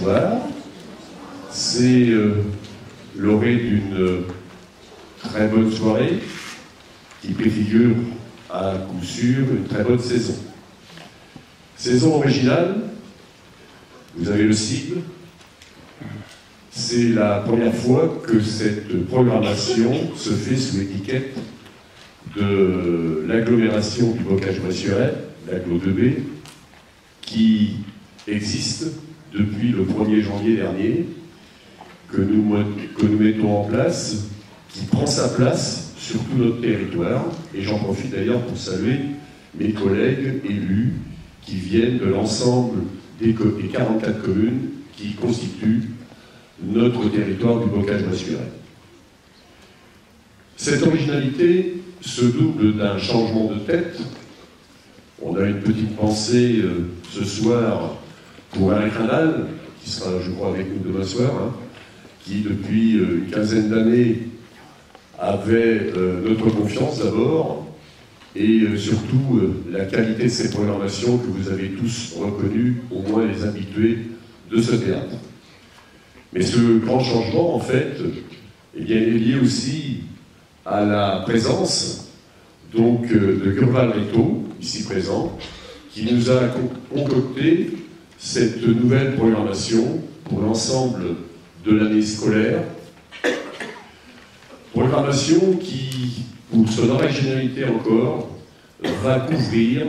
soir. C'est l'orée d'une très bonne soirée qui préfigure à coup sûr une très bonne saison. Saison originale, vous avez le sigle. C'est la première fois que cette programmation se fait sous l'étiquette de l'agglomération du Bocage-Bressuret, l'agglo 2B, qui existe depuis le 1er janvier dernier, que nous mettons en place, qui prend sa place sur tout notre territoire. Et j'en profite d'ailleurs pour saluer mes collègues élus qui viennent de l'ensemble des 44 communes qui constituent notre territoire du Bocage-Bressuret. Cette originalité se double d'un changement de tête. On a une petite pensée ce soir pour Alain Crandall, qui sera, je crois, avec nous demain soir, qui depuis une quinzaine d'années avait notre confiance d'abord, et surtout la qualité de ces programmations que vous avez tous reconnues, au moins les habitués de ce théâtre. Mais ce grand changement, en fait, eh bien, est lié aussi à la présence donc, de Gurval Reto, ici présent, qui nous a concocté cette nouvelle programmation pour l'ensemble de l'année scolaire. Programmation qui, pour son originalité encore, va couvrir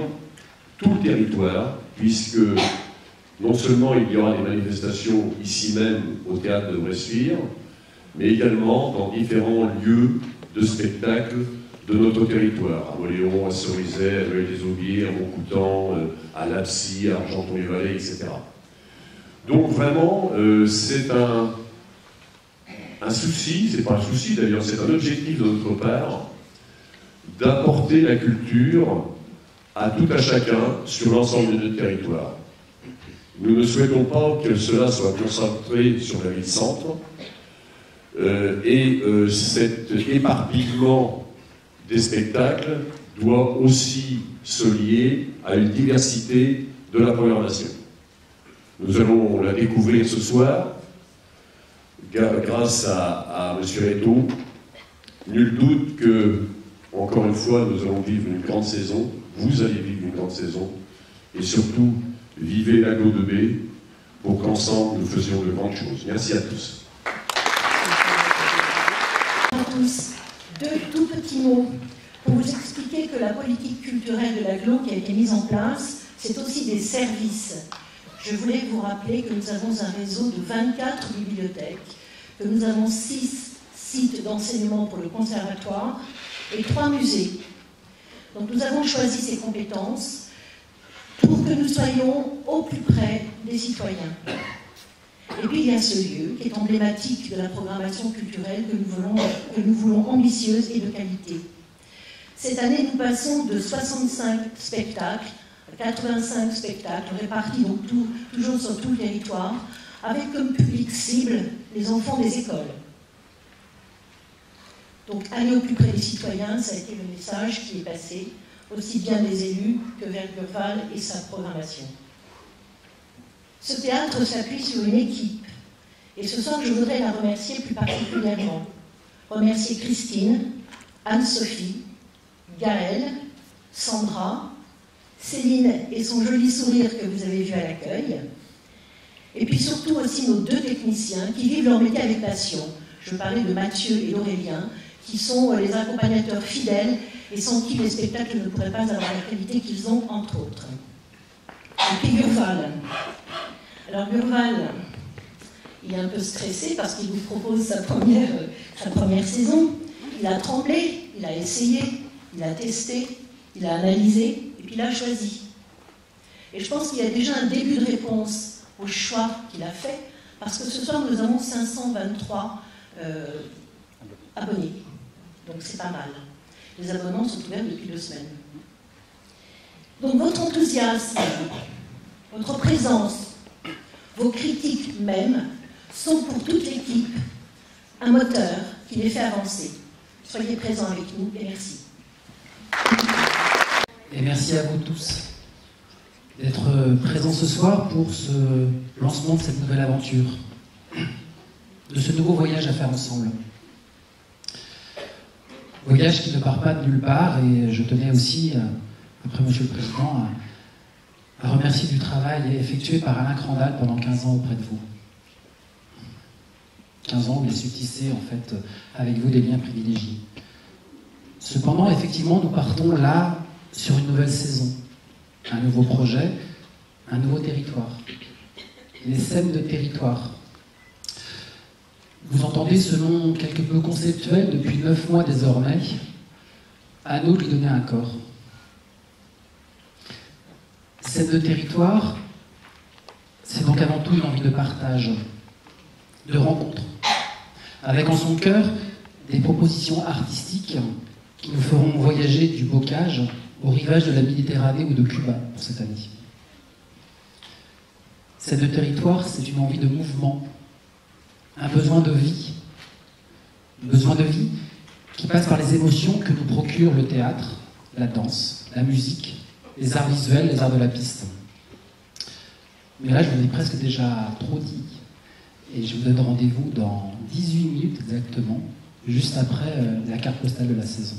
tout le territoire, puisque non seulement il y aura des manifestations ici même au théâtre de Bressuire, mais également dans différents lieux de spectacle de notre territoire, à Moléon, à Cerizay, à Noël-des-Aubiers, à Montcoutan, à Lapsy, à Argenton-les-Vallées, etc. Donc vraiment, c'est un souci, c'est pas un souci d'ailleurs, c'est un objectif de notre part, d'apporter la culture à tout à chacun sur l'ensemble de notre territoire. Nous ne souhaitons pas que cela soit concentré sur la ville-centre, cet éparpillement des spectacles doit aussi se lier à une diversité de la programmation. Nous allons la découvrir ce soir, grâce à M. Reto. Nul doute que, encore une fois, nous allons vivre une grande saison, vous allez vivre une grande saison, et surtout, vivez l'agglo 2B pour qu'ensemble nous faisions de grandes choses. Merci à tous. Deux tout petits mots pour vous expliquer que la politique culturelle de l'agglo qui a été mise en place, c'est aussi des services. Je voulais vous rappeler que nous avons un réseau de 24 bibliothèques, que nous avons 6 sites d'enseignement pour le conservatoire et 3 musées. Donc nous avons choisi ces compétences pour que nous soyons au plus près des citoyens. Et puis il y a ce lieu qui est emblématique de la programmation culturelle que nous voulons ambitieuse et de qualité. Cette année, nous passons de 65 spectacles à 85 spectacles répartis donc toujours sur tout le territoire, avec comme public cible les enfants des écoles. Donc aller au plus près des citoyens, ça a été le message qui est passé, aussi bien des élus que vers Gurval et sa programmation. Ce théâtre s'appuie sur une équipe. Et ce soir, je voudrais la remercier plus particulièrement. Remercier Christine, Anne-Sophie, Gaëlle, Sandra, Céline et son joli sourire que vous avez vu à l'accueil. Et puis surtout aussi nos 2 techniciens qui vivent leur métier avec passion. Je parlais de Mathieu et d'Aurélien, qui sont les accompagnateurs fidèles et sans qui les spectacles ne pourraient pas avoir la qualité qu'ils ont, entre autres. Et puis Gurval. Alors Gurval, il est un peu stressé parce qu'il vous propose sa première saison. Il a tremblé, il a essayé, il a testé, il a analysé, et puis il a choisi. Et je pense qu'il y a déjà un début de réponse au choix qu'il a fait, parce que ce soir, nous avons 523 abonnés. Donc c'est pas mal. Les abonnements sont ouverts depuis 2 semaines. Donc votre enthousiasme, votre présence, vos critiques même, sont pour toute l'équipe un moteur qui les fait avancer. Soyez présents avec nous et merci. Et merci à vous tous. d'être présent ce soir pour ce lancement de cette nouvelle aventure, de ce nouveau voyage à faire ensemble. Voyage qui ne part pas de nulle part, et je tenais aussi, après Monsieur le Président, à remercier du travail effectué par Alain Crandall pendant 15 ans auprès de vous. 15 ans où il a su tisser en fait avec vous des liens privilégiés. Cependant, effectivement, nous partons là sur une nouvelle saison, un nouveau projet, un nouveau territoire. Les scènes de territoire. Vous entendez ce nom quelque peu conceptuel depuis 9 mois désormais. À nous de lui donner un corps. Scènes de territoire, c'est donc avant tout une envie de partage, de rencontre, avec en son cœur des propositions artistiques qui nous feront voyager du Bocage au rivage de la Méditerranée ou de Cuba pour cette année. Scène de territoire, c'est une envie de mouvement, un besoin de vie qui passe par les émotions que nous procure le théâtre, la danse, la musique, les arts visuels, les arts de la piste. Mais là, je vous ai presque déjà trop dit, et je vous donne rendez-vous dans 18 minutes exactement, juste après la carte postale de la saison.